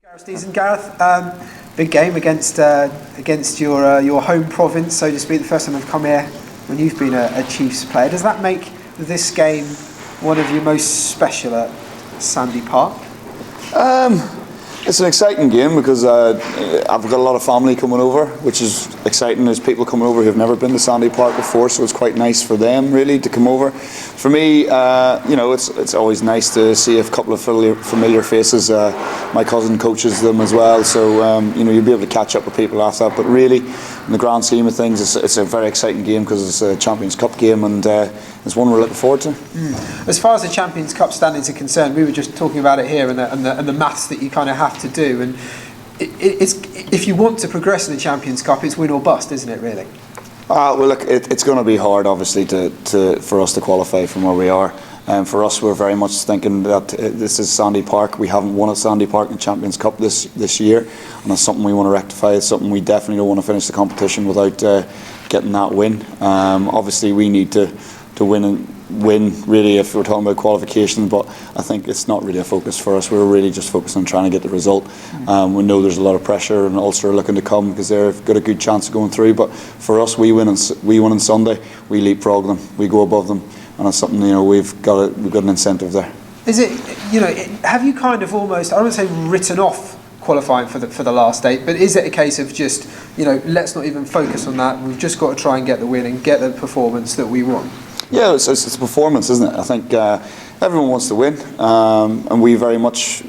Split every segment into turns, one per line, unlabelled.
Gareth Steenson. Gareth, big game against your home province, so to speak. The first time I've come here when you've been a Chiefs player. Does that make this game one of your most special at Sandy Park?
It's an exciting game because I've got a lot of family coming over, which is exciting. There's people coming over who've never been to Sandy Park before, so it's quite nice for them really to come over. For me, it's always nice to see a couple of familiar faces. My cousin coaches them as well, so you'll be able to catch up with people after that. But really, in the grand scheme of things, it's a very exciting game because it's a Champions Cup game, and it's one we're looking forward to.
As far as the Champions Cup standings are concerned, we were just talking about it here, and the maths that you kind of have to do, and it's if you want to progress in the Champions Cup, it's win or bust, isn't it? Really?
Well, look, it's going to be hard, obviously, for us to qualify from where we are. For us, we're very much thinking that this is Sandy Park. We haven't won at Sandy Park in the Champions Cup this year, and it's something we want to rectify. It's something we definitely don't want to finish the competition without getting that win. Obviously, we need to win really if we're talking about qualifications, but I think it's not really a focus for us. We're really just focused on trying to get the result. We know there's a lot of pressure, and Ulster are looking to come because they've got a good chance of going through, but for us, we win on Sunday, we leapfrog them, we go above them, and it's something we've got an incentive there.
Is it, have you kind of almost, I don't want to say written off qualifying for the last 8, but is it a case of just, let's not even focus on that, we've just got to try and get the win and get the performance that we want?
Yeah, it's a performance, isn't it? I think everyone wants to win, and we very much,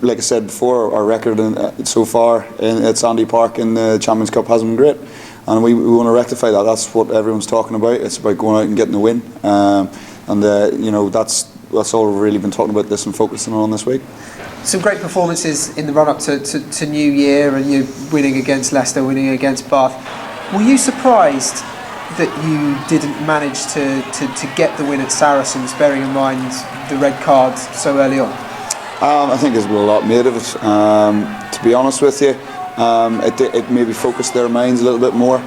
like I said before, our record so far at Sandy Park in the Champions Cup hasn't been great, and we want to rectify that. That's what everyone's talking about. It's about going out and getting the win, that's all we've really been talking about this and focusing on this week.
Some great performances in the run-up to New Year, and you winning against Leicester, winning against Bath. Were you surprised that you didn't manage to get the win at Saracens, bearing in mind the red card so early on?
I think there's been a lot made of it. To be honest with you, it maybe focused their minds a little bit more.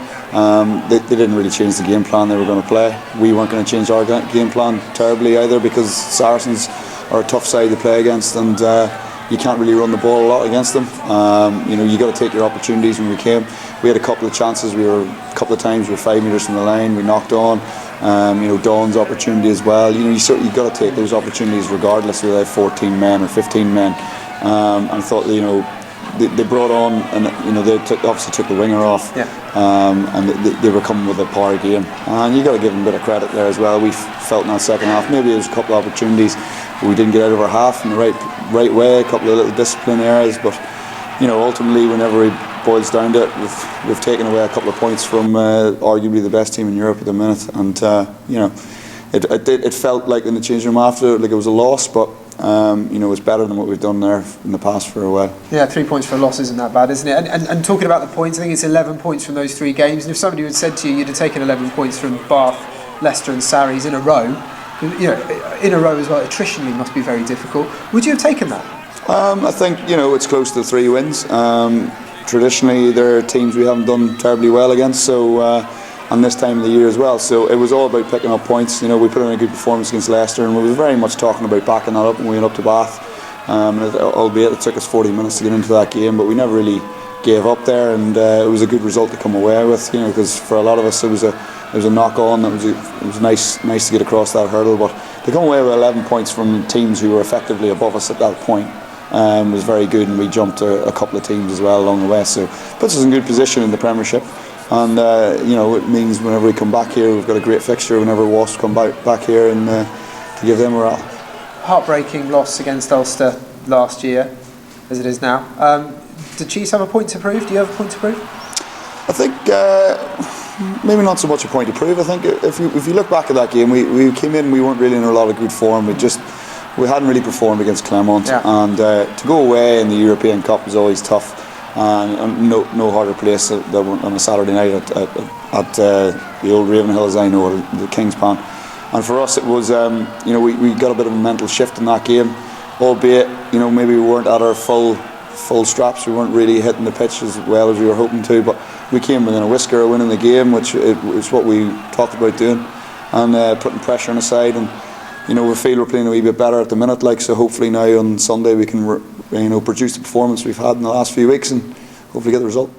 They didn't really change the game plan they were going to play. We weren't going to change our game plan terribly either, because Saracens are a tough side to play against, and you can't really run the ball a lot against them. You got to take your opportunities. When we came, we had a couple of chances. A couple of times we were 5 metres from the line. We knocked on. Dawn's opportunity as well. You got to take those opportunities regardless whether they have 14 men or 15 men. And thought they brought on, and they obviously took the winger off. Yeah. And they were coming with a power game, and you got to give them a bit of credit there as well. We felt in that second half maybe there was a couple of opportunities we didn't get out of our half in the right way, a couple of little discipline areas, but ultimately whenever it boils down to it, we've taken away a couple of points from arguably the best team in Europe at the minute, and it felt like in the change room after like it was a loss, but it's better than what we've done there in the past for a while.
Yeah, 3 points for a loss isn't that bad, isn't it? And talking about the points, I think it's 11 points from those 3 games, and if somebody had said to you you'd have taken 11 points from Bath, Leicester and Sarries in a row, in a row as well, attritionally must be very difficult. Would you have taken that?
I think it's close to 3 wins. Traditionally, there are teams we haven't done terribly well against, so and this time of the year as well. So it was all about picking up points. We put in a good performance against Leicester, and we were very much talking about backing that up when we went up to Bath. Albeit it took us 40 minutes to get into that game, but we never really gave up there, and it was a good result to come away with. Because for a lot of us, it was a knock on. It was nice to get across that hurdle, but to come away with 11 points from teams who were effectively above us at that point was very good, and we jumped a couple of teams as well along the way, so puts us in good position in the Premiership, and it means whenever we come back here we've got a great fixture whenever Wasps come back here, and to give them morale.
Heartbreaking loss against Ulster last year as it is now. Do Chiefs have a point to prove? Do you have a point to prove?
I think maybe not so much a point to prove. I think if you look back at that game, we came in, we weren't really in a lot of good form. We hadn't really performed against Clermont, yeah. And to go away in the European Cup was always tough, and no harder place than on a Saturday night at the old Ravenhill, as I know, the Kingspan. And for us it was we got a bit of a mental shift in that game, albeit maybe we weren't at our full straps. We weren't really hitting the pitch as well as we were hoping to, but we came within a whisker of winning the game, which is what we talked about doing, and putting pressure on the side. And we feel we're playing a wee bit better at the minute, so hopefully now on Sunday we can produce the performance we've had in the last few weeks and hopefully get the result.